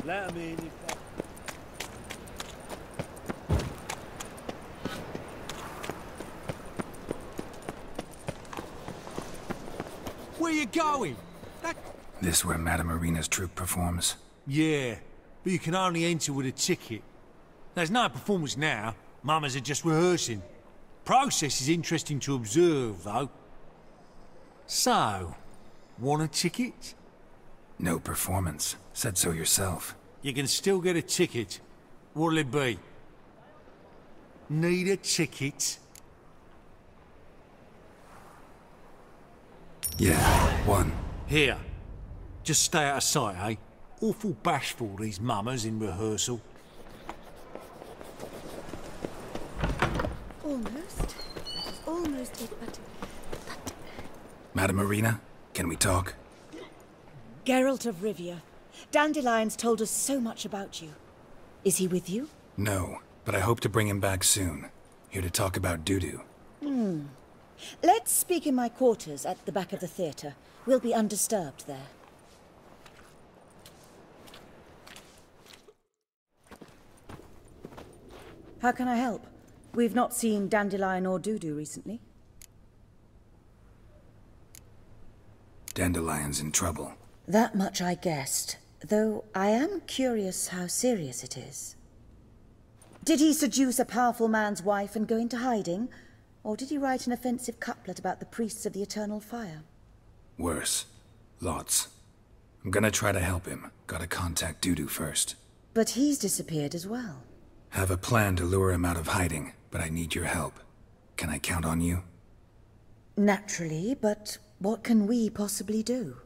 Let 'em in if they... Where you going? This where Madame Irina's troupe performs? Yeah, but you can only enter with a ticket. There's no performance now. Mamas are just rehearsing. Process is interesting to observe, though. So, want a ticket? No performance. Said so yourself. You can still get a ticket. What'll it be? Need a ticket? Yeah, one. Here. Just stay out of sight, eh? Awful bashful, these mamas in rehearsal. Almost. Almost it, but... Madame Irina, can we talk? Geralt of Rivia. Dandelion's told us so much about you. Is he with you? No, but I hope to bring him back soon. Here to talk about doo-doo. Let's speak in my quarters at the back of the theatre. We'll be undisturbed there. How can I help? We've not seen Dandelion or Dudu recently. Dandelion's in trouble. That much I guessed, though I am curious how serious it is. Did he seduce a powerful man's wife and go into hiding? Or did he write an offensive couplet about the priests of the eternal fire? Worse. Lots. I'm gonna try to help him. Gotta contact Dudu first. But he's disappeared as well. Have a plan to lure him out of hiding, but I need your help. Can I count on you? Naturally, but what can we possibly do?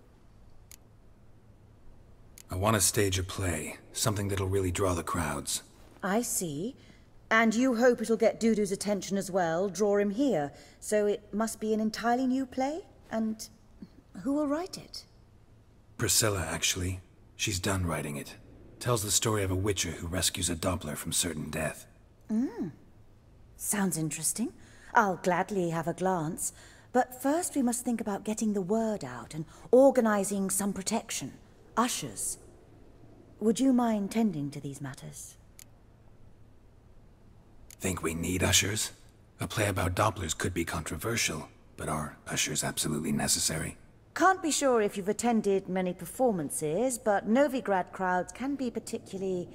I want to stage a play. Something that'll really draw the crowds. I see. And you hope it'll get Dudu's attention as well, draw him here. So it must be an entirely new play? And who will write it? Priscilla, actually. She's done writing it. Tells the story of a witcher who rescues a Doppler from certain death. Sounds interesting. I'll gladly have a glance. But first we must think about getting the word out and organizing some protection. Ushers. Would you mind tending to these matters? Think we need ushers? A play about Dopplers could be controversial, but are ushers absolutely necessary? Can't be sure if you've attended many performances, but Novigrad crowds can be particularly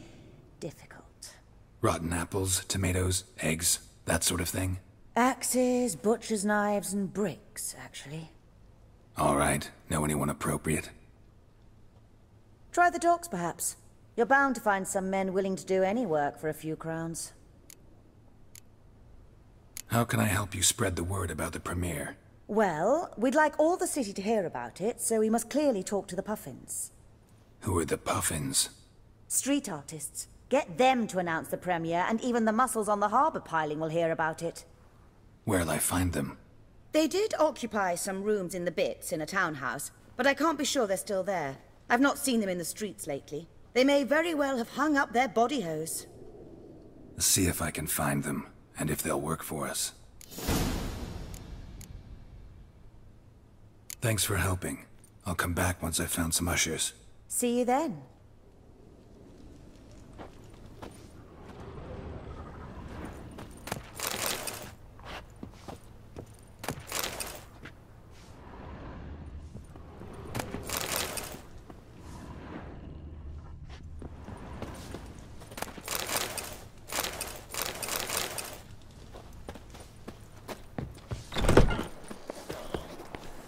difficult. Rotten apples, tomatoes, eggs, that sort of thing? Axes, butcher's knives, and bricks, actually. All right. Know anyone appropriate? Try the docks, perhaps. You're bound to find some men willing to do any work for a few crowns. How can I help you spread the word about the premiere? Well, we'd like all the city to hear about it, so we must clearly talk to the Puffins. Who are the Puffins? Street artists. Get them to announce the premiere, and even the mussels on the harbour piling will hear about it. Where'll I find them? They did occupy some rooms in the Bits in a townhouse, but I can't be sure they're still there. I've not seen them in the streets lately. They may very well have hung up their body hose. See if I can find them, and if they'll work for us. Thanks for helping. I'll come back once I've found some ushers. See you then.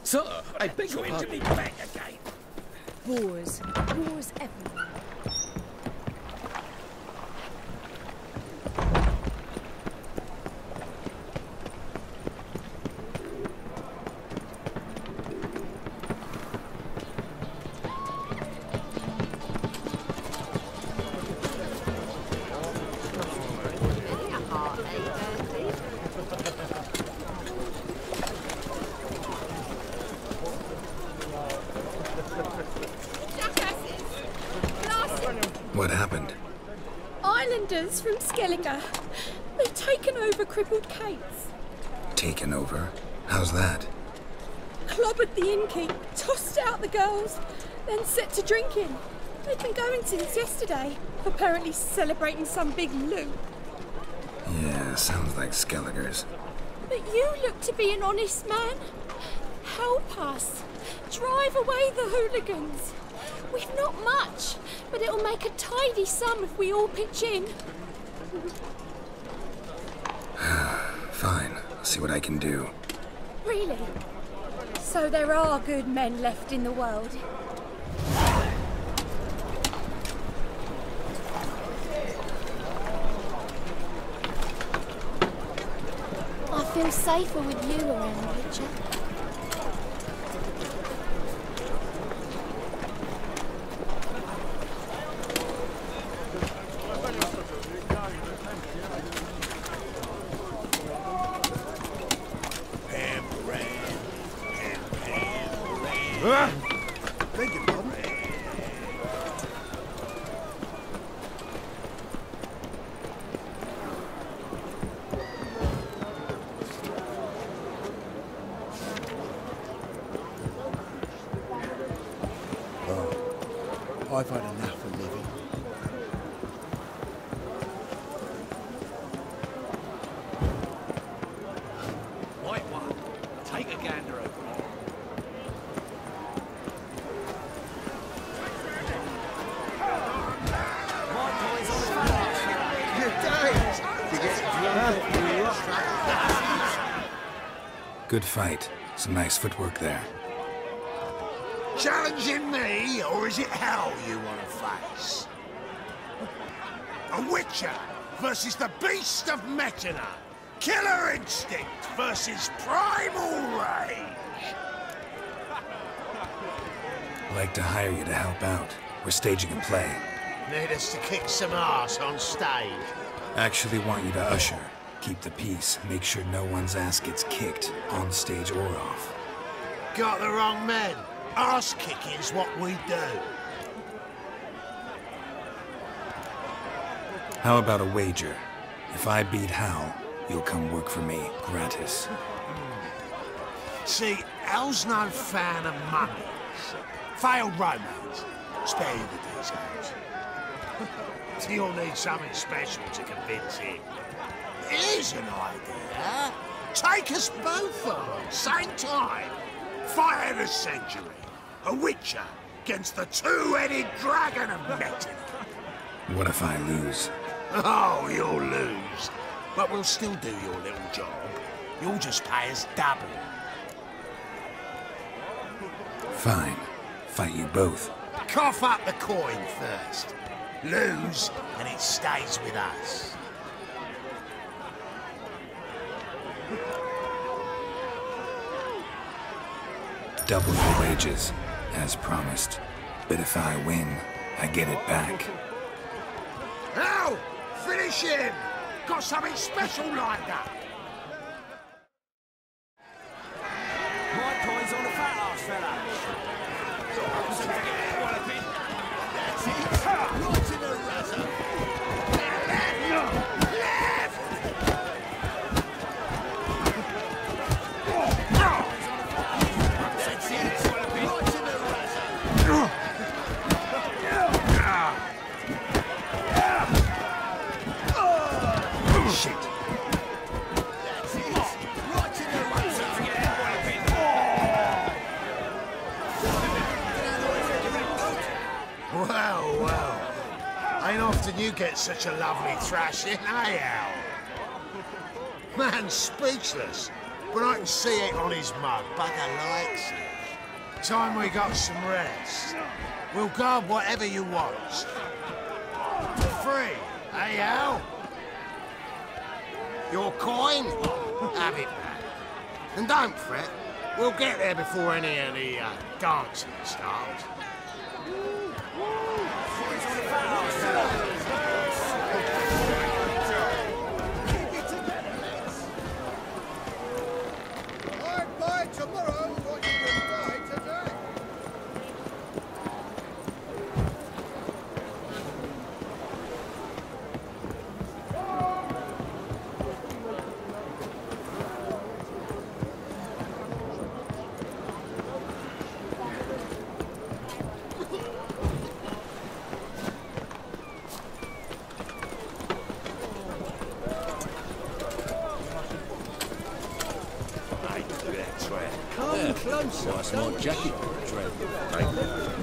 Sir, I beg your pardon. Back again. Wars. Wars everywhere. What happened? Islanders from Skellige. They've taken over crippled Kate's. Taken over? How's that? Clobbered the innkeep, tossed out the girls, then set to drinking. They've been going since yesterday, apparently celebrating some big loot. Yeah, sounds like Skelligers. But you look to be an honest man. Help us. Drive away the hooligans. We've not much, but it'll make a tidy sum if we all pitch in. Fine, I'll see what I can do. Really? So there are good men left in the world? I feel safer with you around, Richard. Beg your pardon? Oh, I've had enough of living. White one. Take a gander over there. Good fight. Some nice footwork there. Challenging me, or is it hell you want to face? A witcher versus the beast of Metina. Killer instinct versus primal rage. I'd like to hire you to help out. We're staging a play. Need us to kick some ass on stage. Actually want you to usher. Keep the peace. Make sure no one's ass gets kicked, on stage or off. Got the wrong men. Ass kicking's what we do. How about a wager? If I beat Hal, you'll come work for me, gratis. See, Hal's no fan of mummies. Failed romance. Spare you the details. You'll need something special to convince him. Here's an idea. Take us both on, same time. Fight of the century. A witcher against the two-headed dragon of Metina. What if I lose? Oh, you'll lose. But we'll still do your little job. You'll just pay us double. Fine. Fight you both. Cough up the coin first. Lose, and it stays with us. Double your wages, as promised. But if I win, I get it back. Now, finish him! Got something special lined up. White coins on the fat ass, fella. Right in the razor. Left! That's it. Right in the razor. Shit. That's it. Right in the razor. Well, well. Ain't often you get such a lovely thrashing, eh, Al? Man's speechless, but I can see it on his mug. Bugger likes it. Time we got some rest. We'll guard whatever you want. Free, eh, Al? Your coin? Have it back. And don't fret, we'll get there before any of the dancing starts. I'd buy tomorrow what you can buy today. closer. Nice my jacket.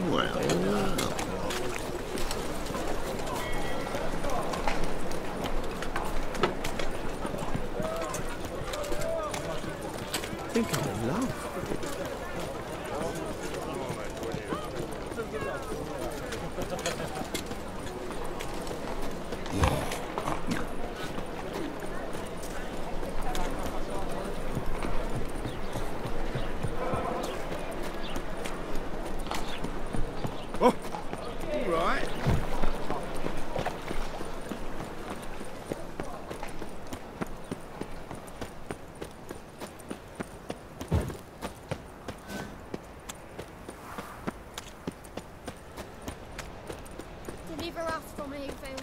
Well. I think I'm in love. Oh, all right. Deliver us from here, Phil.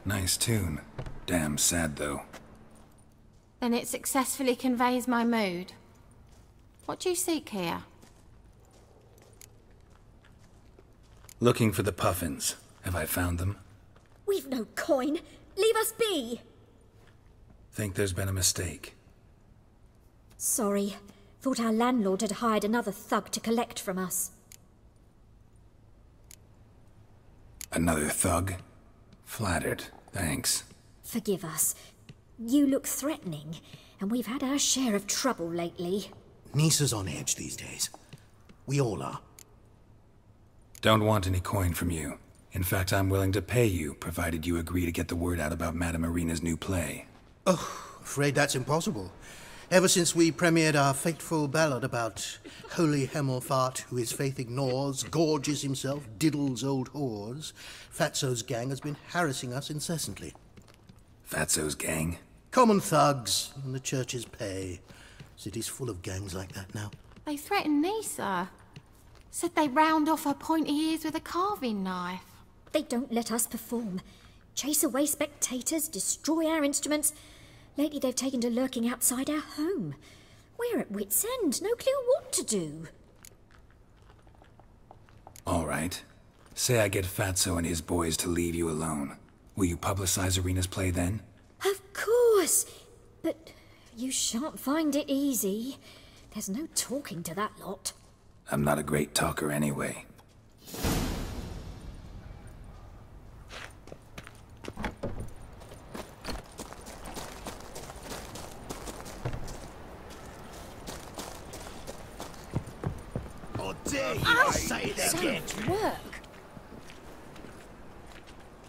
Nice tune. Damn sad, though. Then it successfully conveys my mood. What do you seek here? Looking for the puffins. Have I found them? We've no coin. Leave us be. Think there's been a mistake. Sorry. Thought our landlord had hired another thug to collect from us. Another thug? Flattered. Thanks. Forgive us. You look threatening, and we've had our share of trouble lately. Nisa's on edge these days. We all are. Don't want any coin from you. In fact, I'm willing to pay you, provided you agree to get the word out about Madame Irina's new play. Oh, afraid that's impossible. Ever since we premiered our fateful ballad about holy Hemmelfart, who his faith ignores, gorges himself, diddles old whores, Fatso's gang has been harassing us incessantly. Fatso's gang? Common thugs, and the church's pay. City's full of gangs like that now. They threatened Nisa. Said they'd round off her pointy ears with a carving knife. They don't let us perform. Chase away spectators, destroy our instruments. Lately they've taken to lurking outside our home. We're at wit's end, no clue what to do. All right. Say I get Fatso and his boys to leave you alone. Will you publicize Irina's play then? Of course, but you shan't find it easy. There's no talking to that lot. I'm not a great talker anyway. Oh, dare you say it again? Work.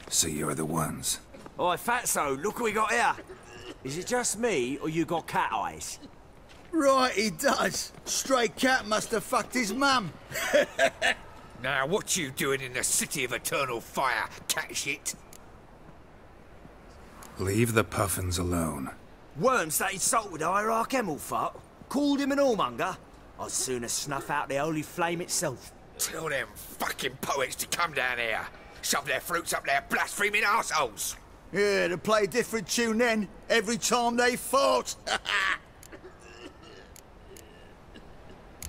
So you're the ones. Oi, Fatso, look what we got here. Is it just me, or you got cat eyes? Right, he does. Stray cat must have fucked his mum. Now, what you doing in the city of eternal fire, cat shit? Leave the puffins alone. Worms that insulted Hierarch Emhyr, called him an whoremonger. I'd sooner snuff out the holy flame itself. Tell them fucking poets to come down here. Shove their fruits up their blaspheming arseholes. Yeah, to play a different tune then, every time they fought.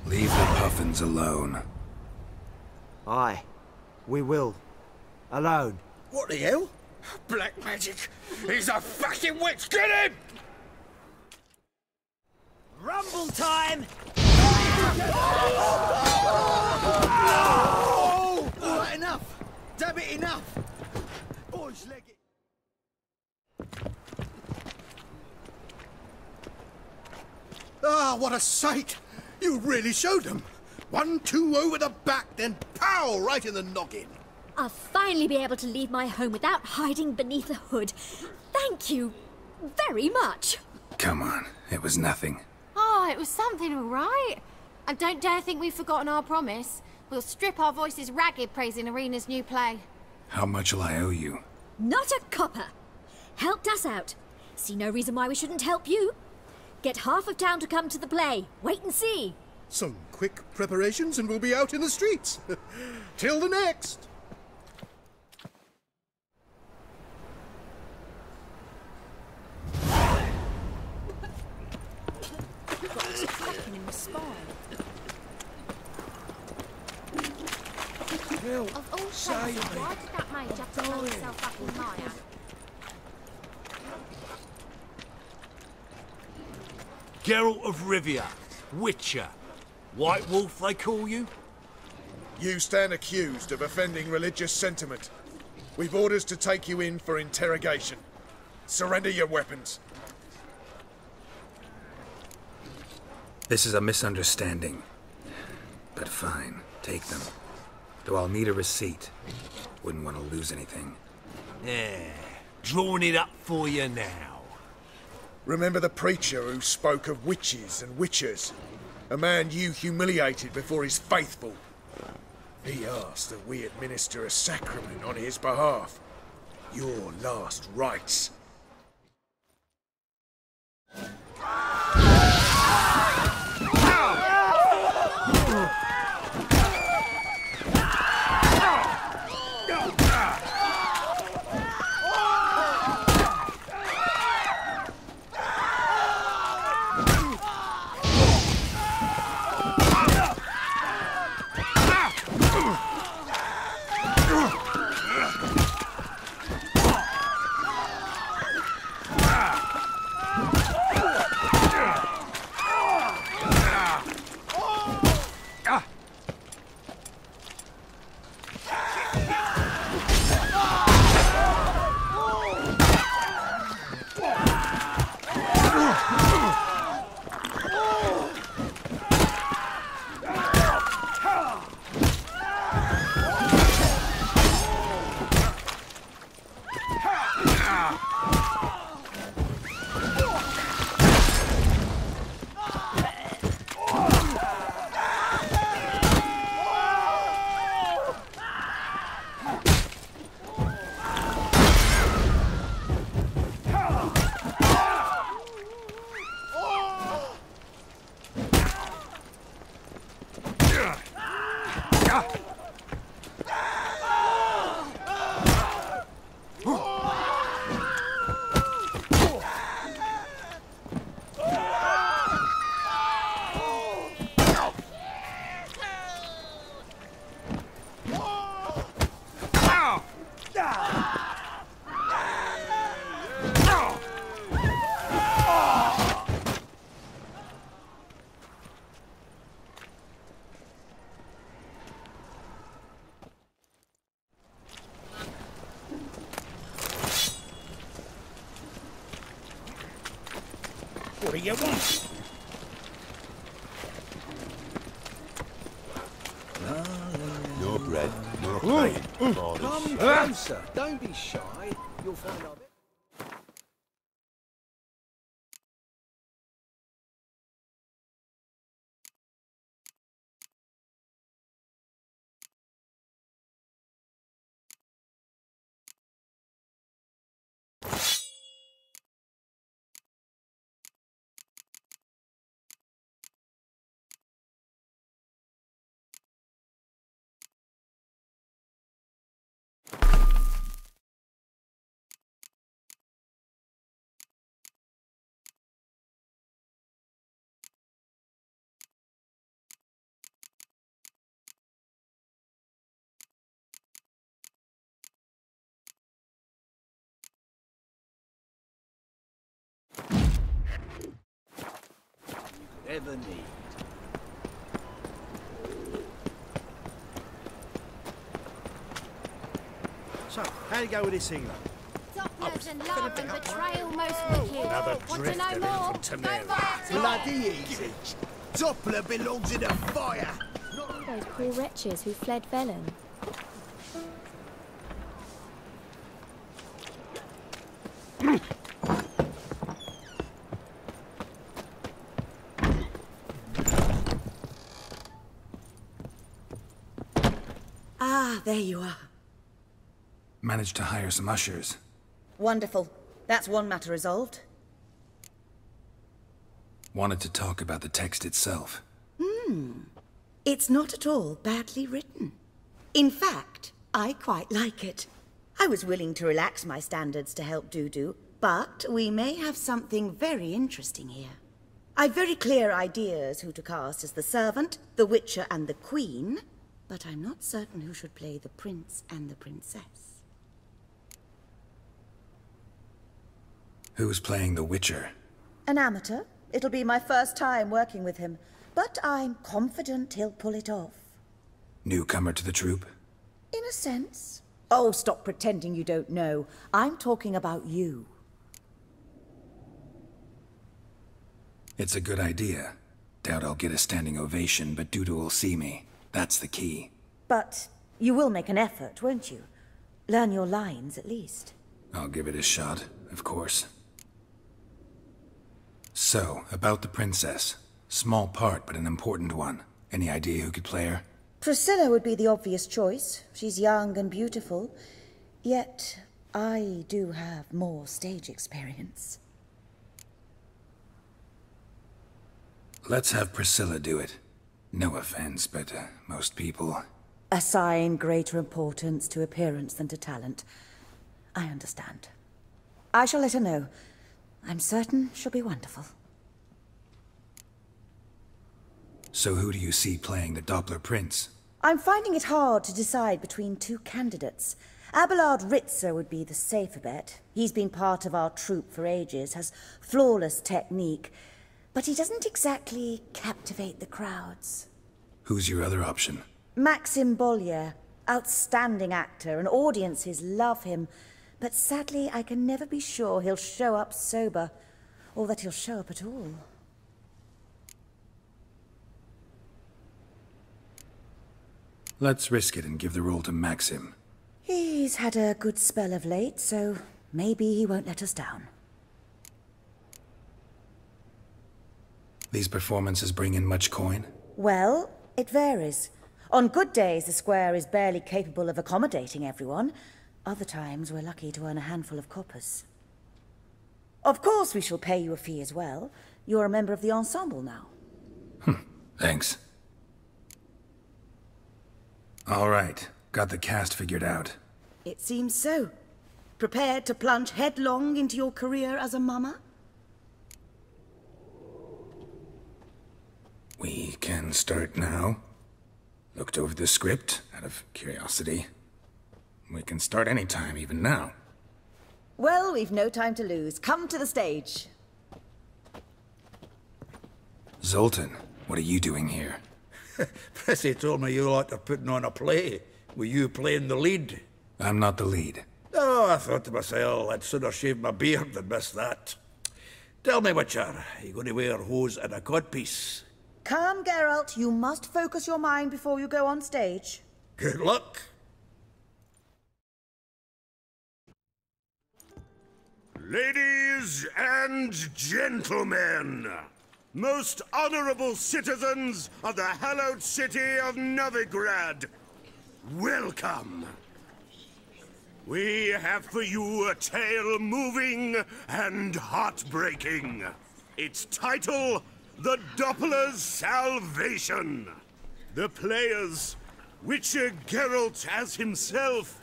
Leave the puffins alone. Aye, we will. Alone. What the hell? Black magic! He's a fucking witch! Get him! Rumble time! Oh! All right, enough. Damn it, enough. Boys, leg it. Ah, what a sight! You really showed them. 1-2 over the back, then pow, right in the noggin. I'll finally be able to leave my home without hiding beneath a hood. Thank you very much. Come on, it was nothing. Oh, it was something all right. And don't dare think we've forgotten our promise. We'll strip our voices ragged praising Irina's new play. How much will I owe you? Not a copper. Helped us out. See no reason why we shouldn't help you. Get half of town to come to the play. Wait and see. Some quick preparations and we'll be out in the streets. Till the next. Of all places, why did that mage have to blow himself up in Magyar? Geralt of Rivia, Witcher. White Wolf, they call you? You stand accused of offending religious sentiment. We've orders to take you in for interrogation. Surrender your weapons. This is a misunderstanding. But fine, take them. Though I'll need a receipt. Wouldn't want to lose anything. Yeah, drawing it up for you now. Remember the preacher who spoke of witches and witchers? A man you humiliated before his faithful. He asked that we administer a sacrament on his behalf. Your last rites. What do you want? No bread, no pay. Come closer. Don't be shy. You'll find out. Ever need. So, how'd you go with this healer? Dopplers and love and betrayal most wicked. Another Want to drifter know in more? from Go Temeria. buy a Bloody easy. Doppler belongs in a fire. Those poor wretches who fled Velen. Ah, there you are. Managed to hire some ushers. Wonderful. That's one matter resolved. Wanted to talk about the text itself. It's not at all badly written. In fact, I quite like it. I was willing to relax my standards to help Dudu, but we may have something very interesting here. I've very clear ideas who to cast as the servant, the witcher and the queen, but I'm not certain who should play the prince and the princess. Who's playing the witcher? An amateur. It'll be my first time working with him, but I'm confident he'll pull it off. Newcomer to the troupe? In a sense. Oh, stop pretending you don't know. I'm talking about you. It's a good idea. Doubt I'll get a standing ovation, but Duda will see me. That's the key. But you will make an effort, won't you? Learn your lines, at least. I'll give it a shot, of course. So, about the princess. Small part, but an important one. Any idea who could play her? Priscilla would be the obvious choice. She's young and beautiful. Yet, I do have more stage experience. Let's have Priscilla do it. No offense, but most people... Assign greater importance to appearance than to talent. I understand. I shall let her know. I'm certain she'll be wonderful. So who do you see playing the Doppler Prince? I'm finding it hard to decide between two candidates. Abelard Ritzer would be the safer bet. He's been part of our troupe for ages, has flawless technique, but he doesn't exactly captivate the crowds. Who's your other option? Maxim Bollier. Outstanding actor, and audiences love him. But sadly, I can never be sure he'll show up sober, or that he'll show up at all. Let's risk it and give the role to Maxim. He's had a good spell of late, so maybe he won't let us down. These performances bring in much coin? Well, it varies. On good days, the square is barely capable of accommodating everyone. Other times, we're lucky to earn a handful of coppers. Of course, we shall pay you a fee as well. You're a member of the ensemble now. Thanks. All right. Got the cast figured out. It seems so. Prepared to plunge headlong into your career as a mama? We can start now. Looked over the script, out of curiosity. We can start any time, even now. Well, we've no time to lose. Come to the stage. Zoltan, what are you doing here? Prissy told me you lot are putting on a play. Were you playing the lead? I'm not the lead. Oh, I thought to myself, I'd sooner shave my beard than miss that. Tell me, Witcher, are you going to wear hose and a codpiece? Calm, Geralt. You must focus your mind before you go on stage. Good luck. Ladies and gentlemen, most honorable citizens of the hallowed city of Novigrad, welcome. We have for you a tale moving and heartbreaking. Its title, The Doppler's Salvation. The players, Witcher Geralt as himself,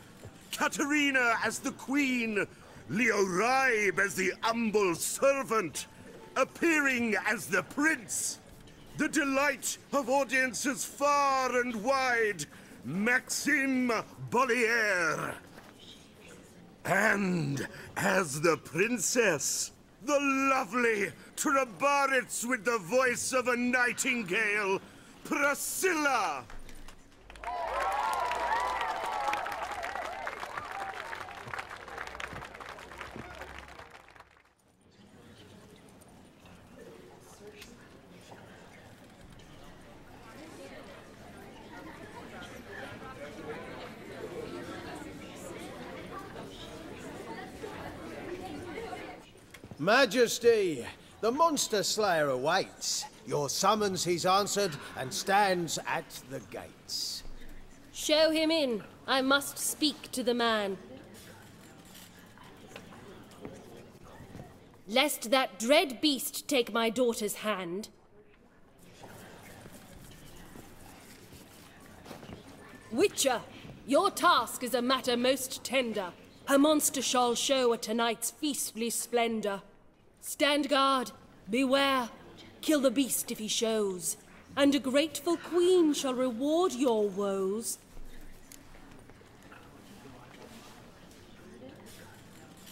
Katerina as the Queen, Leo Raib as the humble servant, appearing as the Prince, the delight of audiences far and wide, Maxim Bollier. And as the Princess, the lovely Trabaritz with the voice of a nightingale, Priscilla. Majesty, the monster slayer awaits. Your summons he's answered and stands at the gates. Show him in. I must speak to the man. Lest that dread beast take my daughter's hand. Witcher, your task is a matter most tender. Her monster shall show at tonight's feastly splendor. Stand guard, beware. Kill the beast if he shows, and a grateful queen shall reward your woes.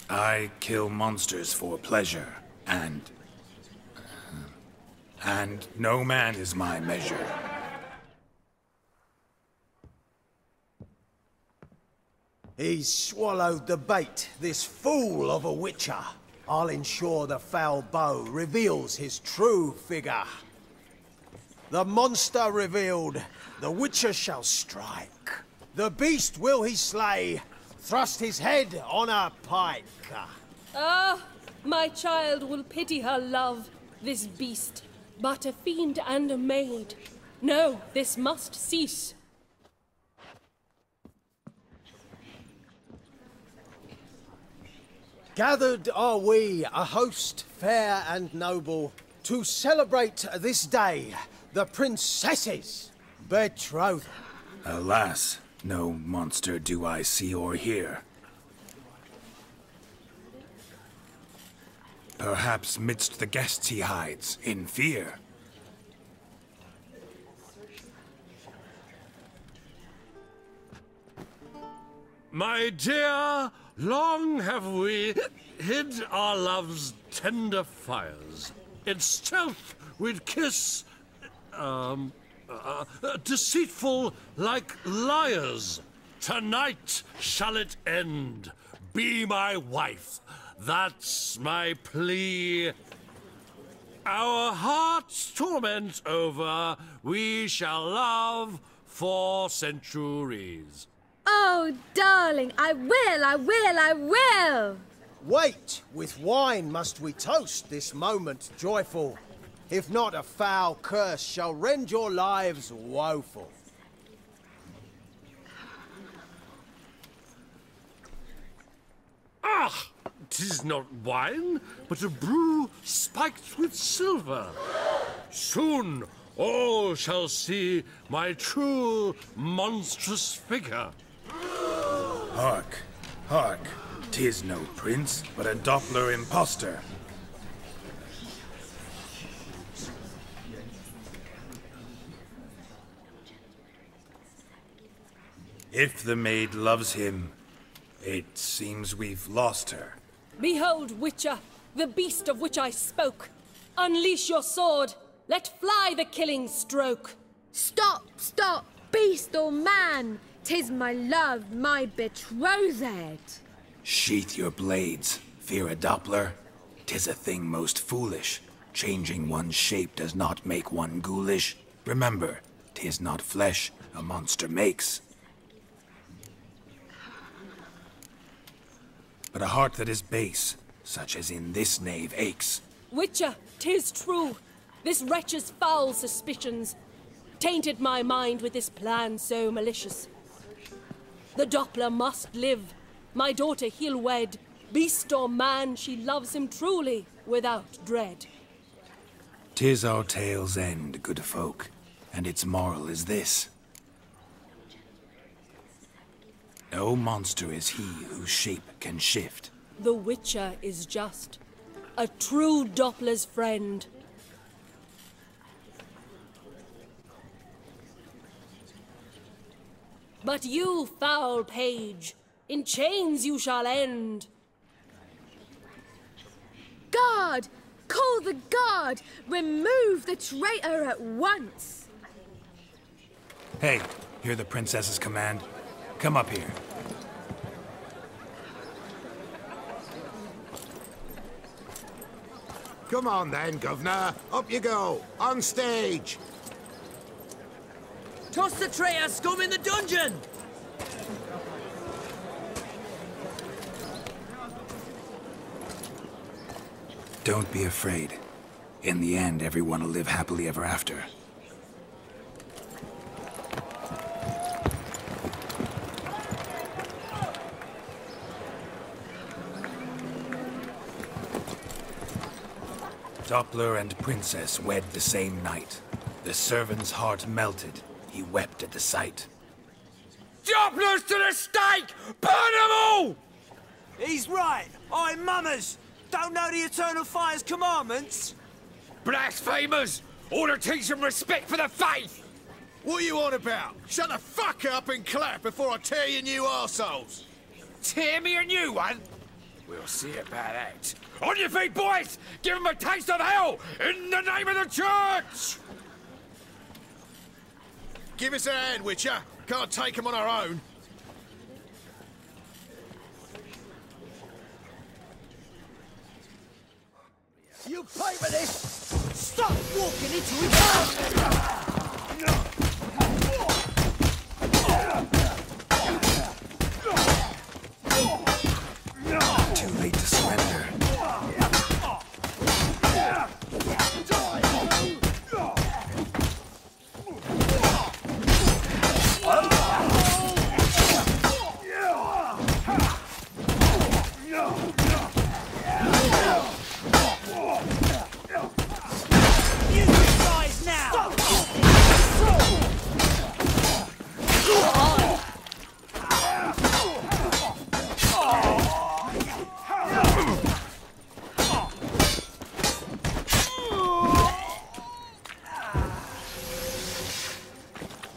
I kill monsters for pleasure, and no man is my measure. He's swallowed the bait, this fool of a witcher. I'll ensure the foul bow reveals his true figure. The monster revealed, the witcher shall strike. The beast will he slay, thrust his head on a pike. Ah, my child will pity her love, this beast, but a fiend and a maid. No, this must cease. Gathered are we, a host fair and noble, to celebrate this day, the princess's betrothal. Alas, no monster do I see or hear. Perhaps midst the guests he hides, in fear. My dear, long have we hid our love's tender fires. In stealth we'd kiss, deceitful like liars. Tonight shall it end. Be my wife. That's my plea. Our hearts' torment over, we shall love for centuries. Oh, darling, I will! Wait, with wine must we toast this moment joyful. If not, a foul curse shall rend your lives woeful. Ah! 'Tis not wine, but a brew spiked with silver. Soon all shall see my true monstrous figure. Hark, hark, 'tis no prince, but a Doppler impostor. If the maid loves him, it seems we've lost her. Behold, Witcher, the beast of which I spoke. Unleash your sword. Let fly the killing stroke. Stop, stop, beast or man. 'Tis my love, my betrothed. Sheath your blades, fear a Doppler. 'Tis a thing most foolish. Changing one's shape does not make one ghoulish. Remember, 'tis not flesh a monster makes, but a heart that is base, such as in this knave aches. Witcher, 'tis true. This wretch's foul suspicions tainted my mind with this plan so malicious. The Doppler must live. My daughter he'll wed. Beast or man, she loves him truly, without dread. 'Tis our tale's end, good folk, and its moral is this. No monster is he whose shape can shift. The Witcher is just a true Doppler's friend. But you, foul page, in chains you shall end. Guard! Call the guard! Remove the traitor at once! Hey, hear the princess's command? Come up here. Come on then, Governor. Up you go. On stage. Toss the traitor scum in the dungeon! Don't be afraid. In the end, everyone will live happily ever after. Doppler and princess wed the same night. The servant's heart melted. He wept at the sight. Dopplers to the stake! Burn them all! He's right. I'm mummers. Don't know the Eternal Fire's commandments? Blasphemers! Ought to teach some respect for the faith! What are you on about? Shut the fuck up and clap before I tear you new arseholes! Tear me a new one? We'll see about that. On your feet, boys! Give them a taste of hell in the name of the church! Give us a hand, Witcher. Can't take them on our own. You pay for this! Stop walking into it! Too late to surrender.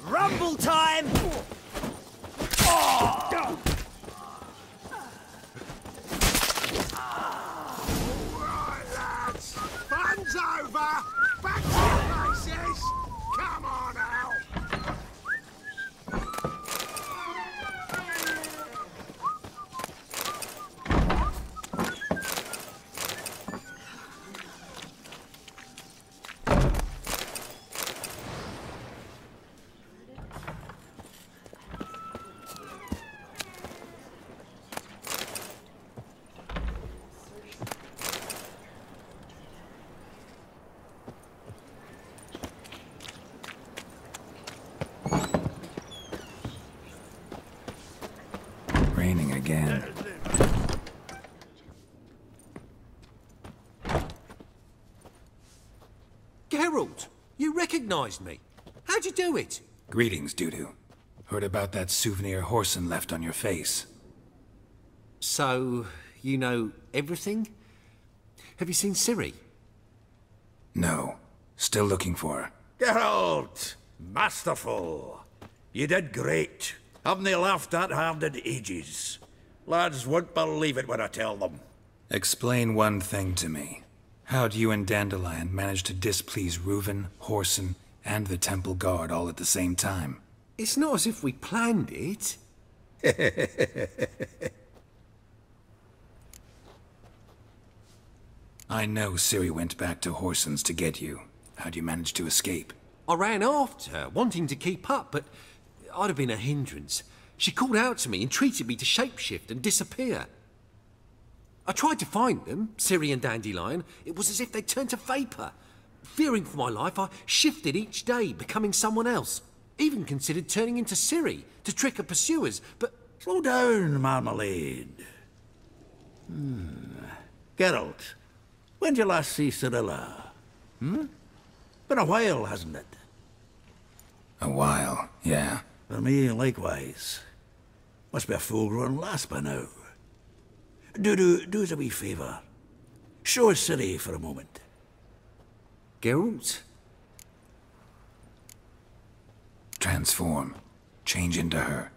Rumble time! Right, lads. Fun's over. Back to your places. Come on out. Raining again. Geralt, you recognised me. How'd you do it? Greetings, Dudu. Heard about that souvenir Whoreson left on your face. So, you know everything? Have you seen Ciri? No. Still looking for her. Geralt! Masterful! You did great. Haven't they laughed that hard in ages? Lads won't believe it when I tell them. Explain one thing to me. How'd you and Dandelion manage to displease Reuven, Whoreson, and the Temple Guard all at the same time? It's not as if we planned it. I know Ciri went back to Whoreson's to get you. How'd you manage to escape? I ran after her, wanting to keep up, but I'd have been a hindrance. She called out to me, entreated me to shapeshift and disappear. I tried to find them, Ciri and Dandelion. It was as if they turned to vapour. Fearing for my life, I shifted each day, becoming someone else. Even considered turning into Ciri to trick her pursuers, but... Slow down, Marmalade. Geralt, when did you last see Cirilla? Been a while, hasn't it? A while, yeah. For me, likewise. Must be a full-grown lass by now. Do us a wee favour. Show us Ciri for a moment. Geralt? Transform. Change into her.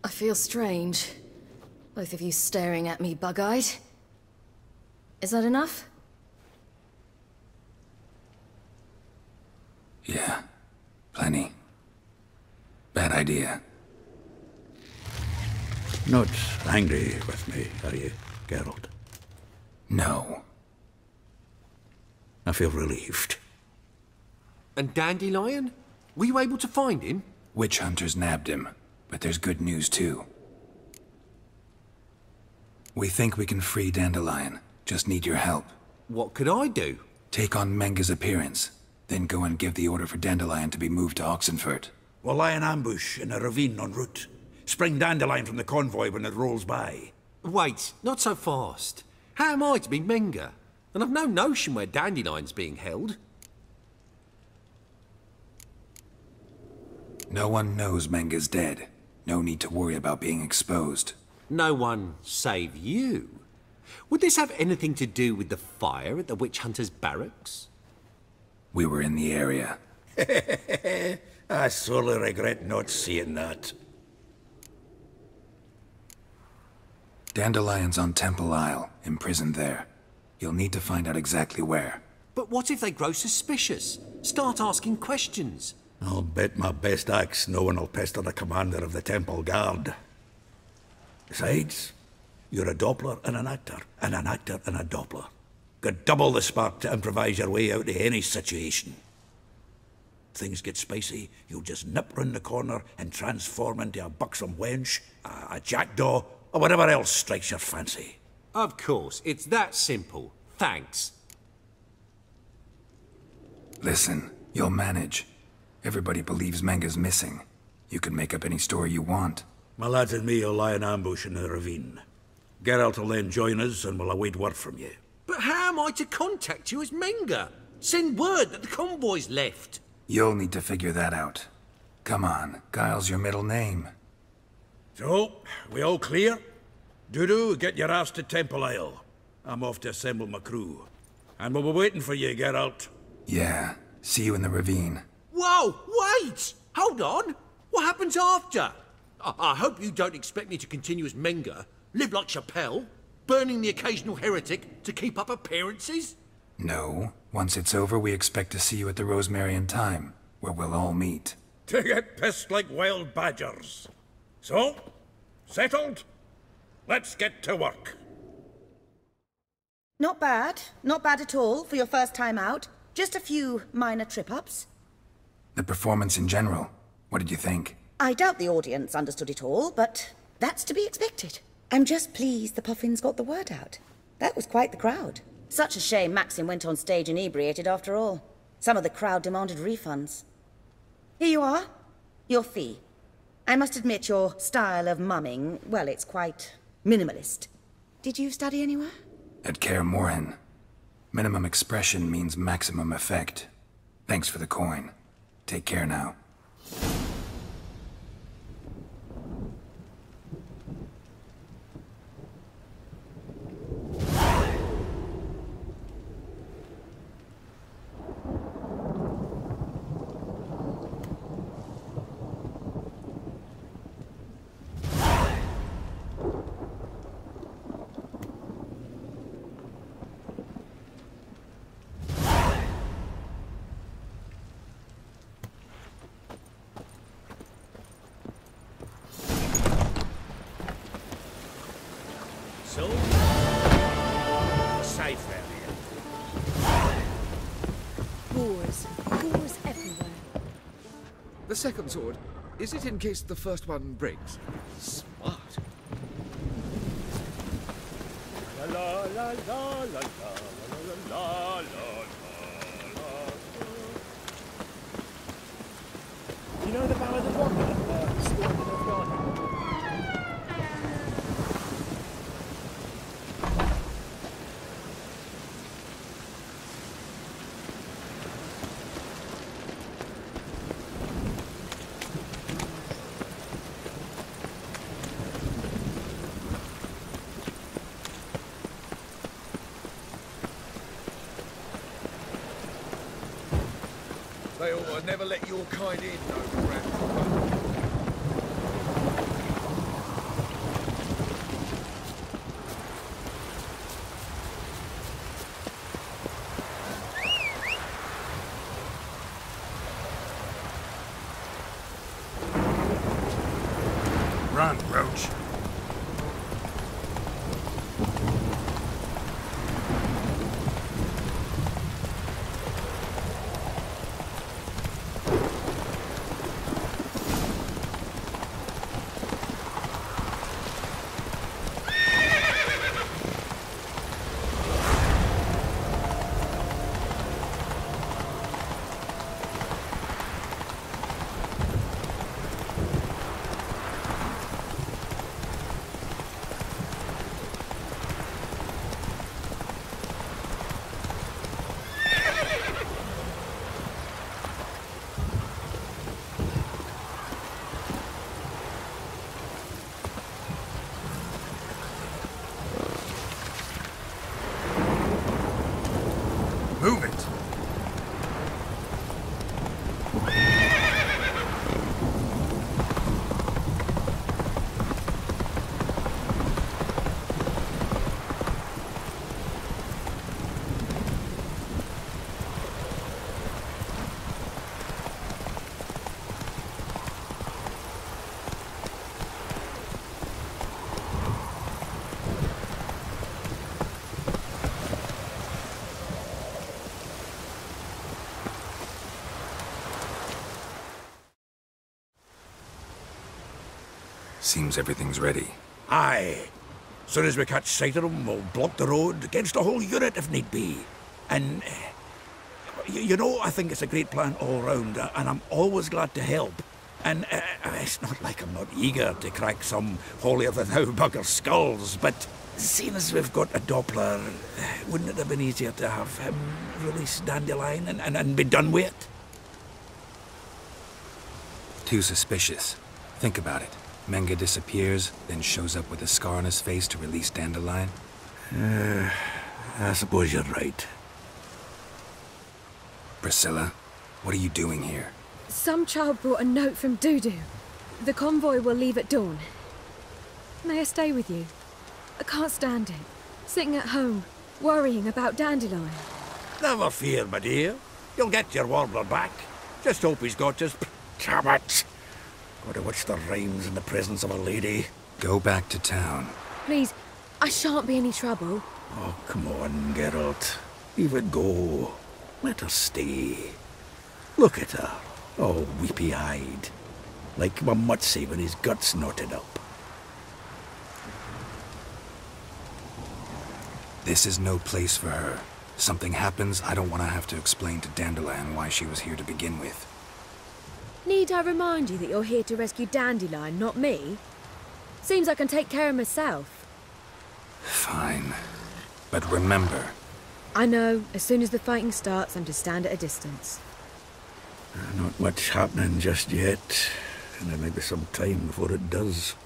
I feel strange. Both of you staring at me bug-eyed. Is that enough? Yeah. Plenty. Bad idea. Not angry with me, are you, Geralt? No. I feel relieved. And Dandelion? Were you able to find him? Witch hunters nabbed him, but there's good news too. We think we can free Dandelion. Just need your help. What could I do? Take on Menga's appearance, then go and give the order for Dandelion to be moved to Oxenfurt. We'll lie in ambush in a ravine en route. Spring Dandelion from the convoy when it rolls by. Wait, not so fast. How am I to be Menga? and I've no notion where Dandelion's being held. No one knows Menga's dead. No need to worry about being exposed. No one save you. Would this have anything to do with the fire at the witch hunter's barracks? We were in the area. I sorely regret not seeing that. Dandelion's on Temple Isle, imprisoned there. You'll need to find out exactly where. But what if they grow suspicious? Start asking questions? I'll bet my best axe no one will pester the commander of the Temple Guard. Besides, you're a Doppler and an actor and a Doppler. Got double the spark to improvise your way out of any situation. Things get spicy, you'll just nip round the corner and transform into a buxom wench, a jackdaw, or whatever else strikes your fancy. Of course, it's that simple. Thanks. Listen, you'll manage. Everybody believes Menga's missing. You can make up any story you want. My lads and me will lie in ambush in the ravine. Geralt will then join us and we'll await word from you. But how am I to contact you as Menga? Send word that the convoy's left. You'll need to figure that out. Come on, Guile's your middle name. So, we all clear? Dudu, get your ass to Temple Isle. I'm off to assemble my crew. And we'll be waiting for you, Geralt. Yeah, see you in the ravine. Whoa, wait! Hold on! What happens after? I hope you don't expect me to continue as Menga, live like Chappelle, burning the occasional heretic to keep up appearances? No. Once it's over, we expect to see you at the Rosemarian time, where we'll all meet. To get pissed like wild badgers. So, settled? Let's get to work. Not bad. Not bad at all for your first time out. Just a few minor trip-ups. The performance in general, what did you think? I doubt the audience understood it all, but that's to be expected. I'm just pleased the Puffins got the word out. That was quite the crowd. Such a shame Maxim went on stage inebriated after all. Some of the crowd demanded refunds. Here you are. Your fee. I must admit your style of mumming, well, it's quite minimalist. Did you study anywhere? At Kaer Morhen. Minimum expression means maximum effect. Thanks for the coin. Take care now. Safe area. Boars. Boars everywhere. The second sword, is it in case the first one breaks? Smart. La la la la la la la la la. You know the ballad of Magyar, Storm in Nilfgaardian? They ought to never let your kind in, no rat. Run, Roach. Seems everything's ready. Aye. Soon as we catch sight of them, we'll block the road against a whole unit if need be. And, you know, I think it's a great plan all round, and I'm always glad to help. And it's not like I'm not eager to crack some holier-than-thou bugger's skulls, but seeing as we've got a Doppler, wouldn't it have been easier to have him release Dandelion and be done with it? Too suspicious. Think about it. Menga disappears, then shows up with a scar on his face to release Dandelion. I suppose you're right. Priscilla, what are you doing here? Some child brought a note from Dudu. The convoy will leave at dawn. May I stay with you? I can't stand it. Sitting at home, worrying about Dandelion. Never fear, my dear. You'll get your warbler back. Just hope he's got his... Damn it! Gotta watch the rhymes in the presence of a lady. Go back to town. Please, I shan't be any trouble. Oh, come on, Geralt. Leave it go. Let her stay. Look at her, all weepy-eyed. Like my mutsy with his guts knotted up. This is no place for her. Something happens, I don't want to have to explain to Dandelion why she was here to begin with. Need I remind you that you're here to rescue Dandelion, not me? Seems I can take care of myself. Fine. But remember... I know. As soon as the fighting starts, I'm to stand at a distance. Not much happening just yet. And there may be some time before it does.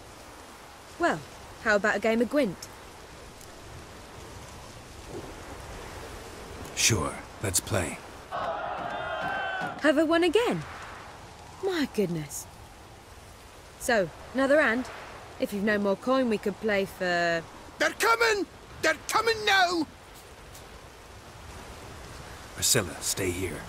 Well, how about a game of Gwent? Sure. Let's play. Have I won again? My goodness. So, another hand? If you've no more coin, we could play for... They're coming! They're coming now! Priscilla, stay here.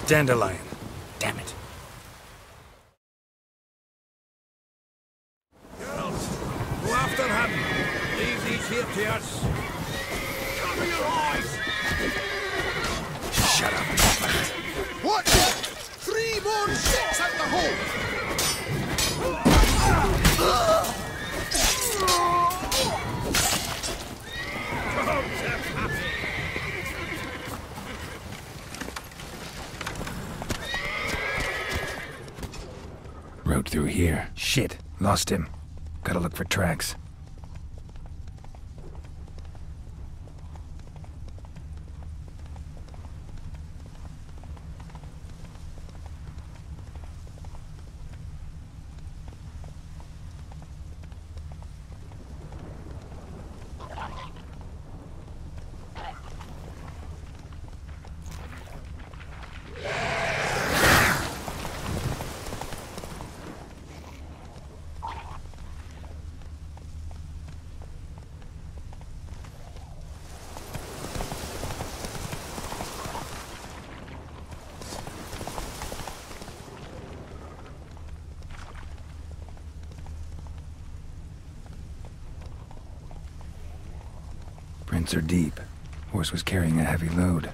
Dandelion. Damn it. Geralt, go after him. Leave these here to us. Cover your eyes. Shut up. What? 3 more ships at the hole! Rode through here. Shit. Lost him. Gotta look for tracks. Prints are deep. Horse was carrying a heavy load.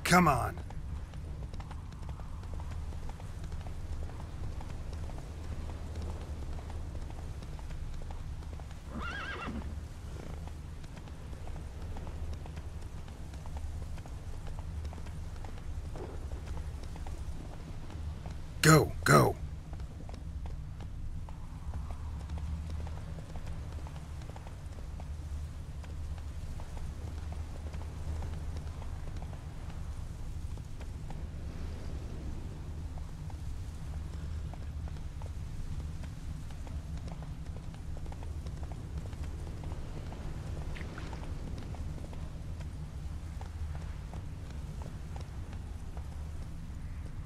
Come on. Go, go.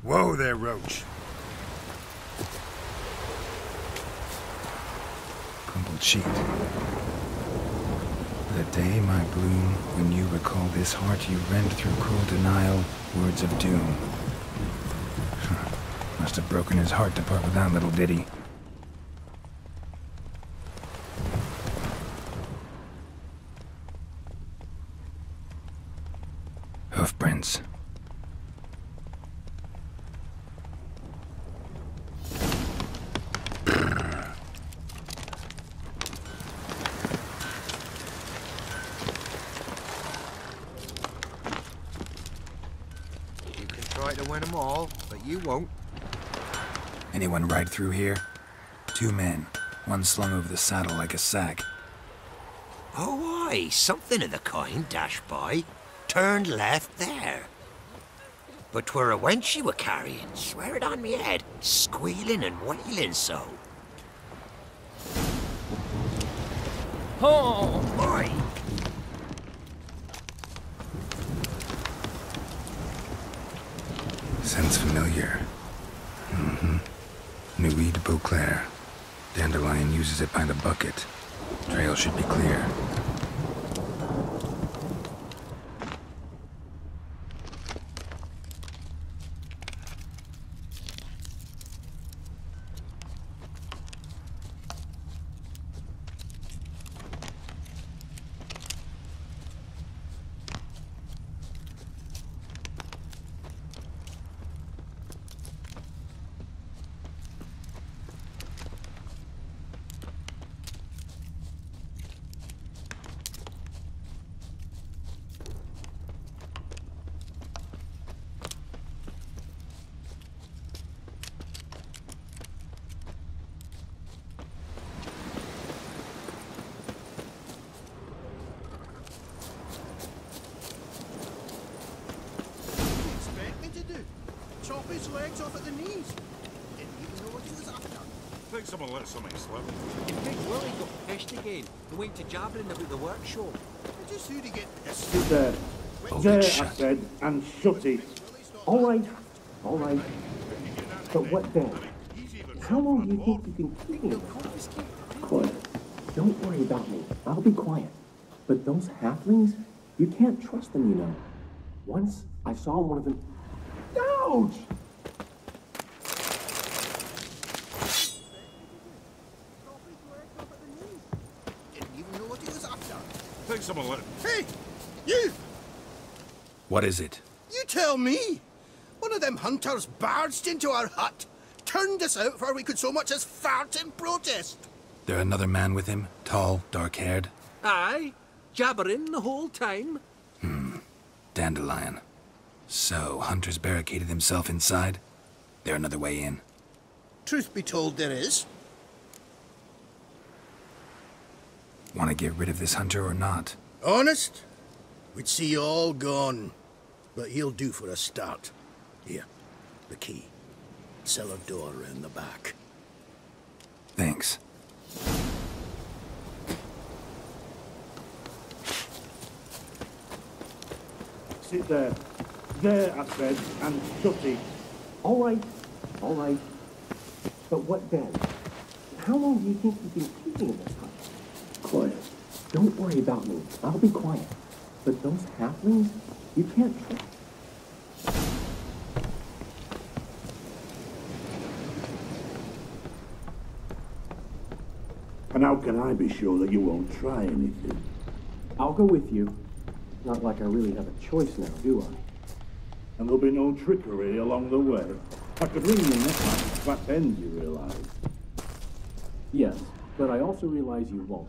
Whoa there, Roach. Crumpled sheet. The day, my bloom, when you recall this heart you rend through cruel denial, words of doom. Must have broken his heart to part with that little ditty. Hoofprints. To win them all, but you won't. Anyone ride through here? 2 men, one slung over the saddle like a sack. Oh, aye, something of the kind dashed by. Turned left there. But 'twere a wench you were carrying, swear it on me head, squealing and wailing so. Oh, boy! Sounds familiar. Nuit de Beauclair. Dandelion uses it by the bucket. Trail should be clear. His legs off at the knees. Didn't even know what he was after. Think someone let something slip. If Big Willie got pissed again and went to jabbering about the workshop. Just who to get this? Sit there. There, I said, and shut it. All right, all right. But what then? How long do you think you can keep me? Quiet. Don't worry about me. I'll be quiet. But those halflings, you can't trust them, you know. Once I saw one of them. Ouch! Didn't even know what he was after. Think someone let... Hey! You! What is it? You tell me! One of them hunters barged into our hut, turned us out before we could so much as fart in protest. There another man with him? Tall, dark-haired? Aye, jabbering the whole time. Dandelion. So, Hunter's barricaded himself inside? There another way in? Truth be told, there is. Want to get rid of this hunter or not? Honest? We'd see you all gone. But he'll do for a start. Here, the key. Cellar door around the back. Thanks. Sit there. There, I said, and shut it. All right, all right. But what then? How long do you think you can keep me in this hut? Quiet. Don't worry about me. I'll be quiet. But those halflings, you can't trust. And how can I be sure that you won't try anything? I'll go with you. Not like I really have a choice now, do I? And there'll be no trickery along the way. I could ring your neck like a fat end, you realize. Yes, but I also realize you won't.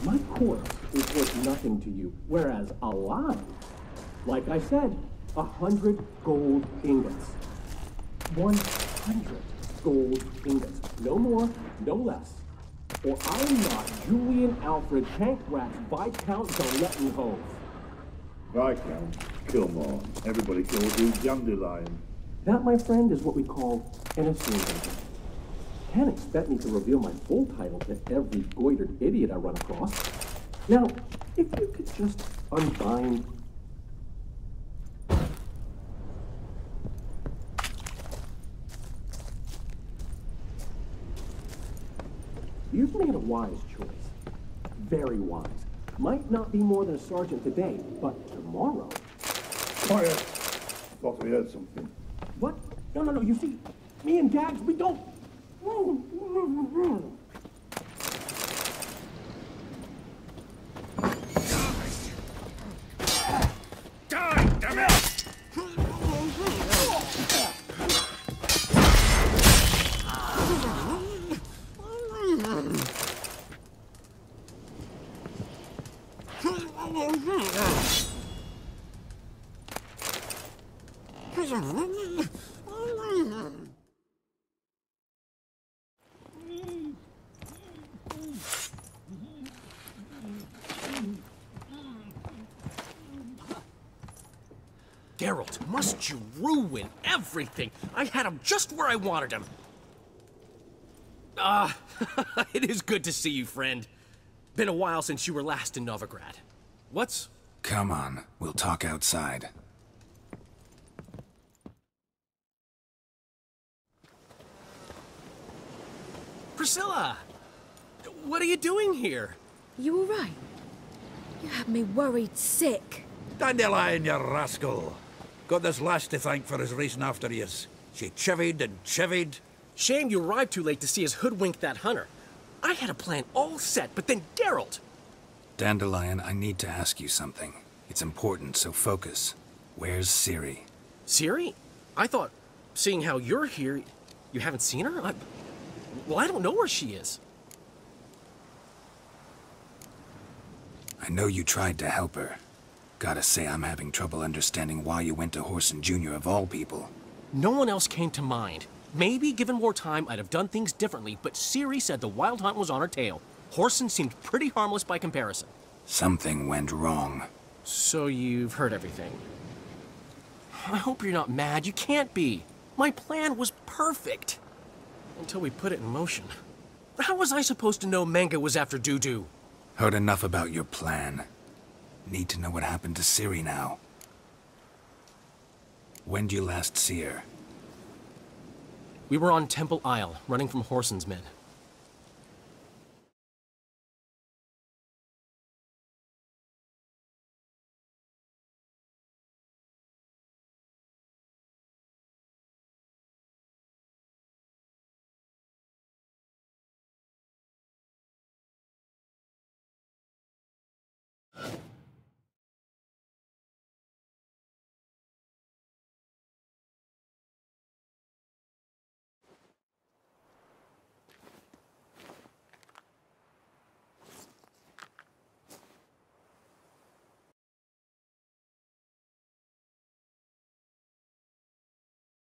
My corpse is worth nothing to you, whereas alive, like I said, 100 gold ingots. One 100 gold ingots. No more, no less. Or I'm not Julian Alfred Tankratz Viscount Galettenhove. Viscount? Kill more. Everybody calls you Dandelion. That, my friend, is what we call an association. Can't expect me to reveal my full title to every goitered idiot I run across. Now, if you could just unbind... You've made a wise choice. Very wise. Might not be more than a sergeant today, but tomorrow... Quiet! Thought we heard something. What? No. You see, me and Dags, we don't... Die, damn it! Geralt, must you ruin everything? I had him just where I wanted him. It is good to see you, friend. Been a while since you were last in Novigrad. What's... Come on, we'll talk outside. Priscilla! What are you doing here? You all right? You had me worried sick. Dandelion, you rascal. Got this lass to thank for his racing after yous. She chivied and chivied. Shame you arrived too late to see us hoodwink that hunter. I had a plan all set, but then Geralt... Dandelion, I need to ask you something. It's important, so focus. Where's Ciri? Ciri? I thought, seeing how you're here, you haven't seen her? Well, I don't know where she is. I know you tried to help her. Gotta say, I'm having trouble understanding why you went to Whoreson Jr. of all people. No one else came to mind. Maybe, given more time, I'd have done things differently, but Ciri said the Wild Hunt was on her tail. Whoreson seemed pretty harmless by comparison. Something went wrong. So you've heard everything. I hope you're not mad. You can't be. My plan was perfect. Until we put it in motion. How was I supposed to know Manga was after Dudu? Heard enough about your plan. Need to know what happened to Ciri now. When did you last see her? We were on Temple Isle, running from Whoreson's men.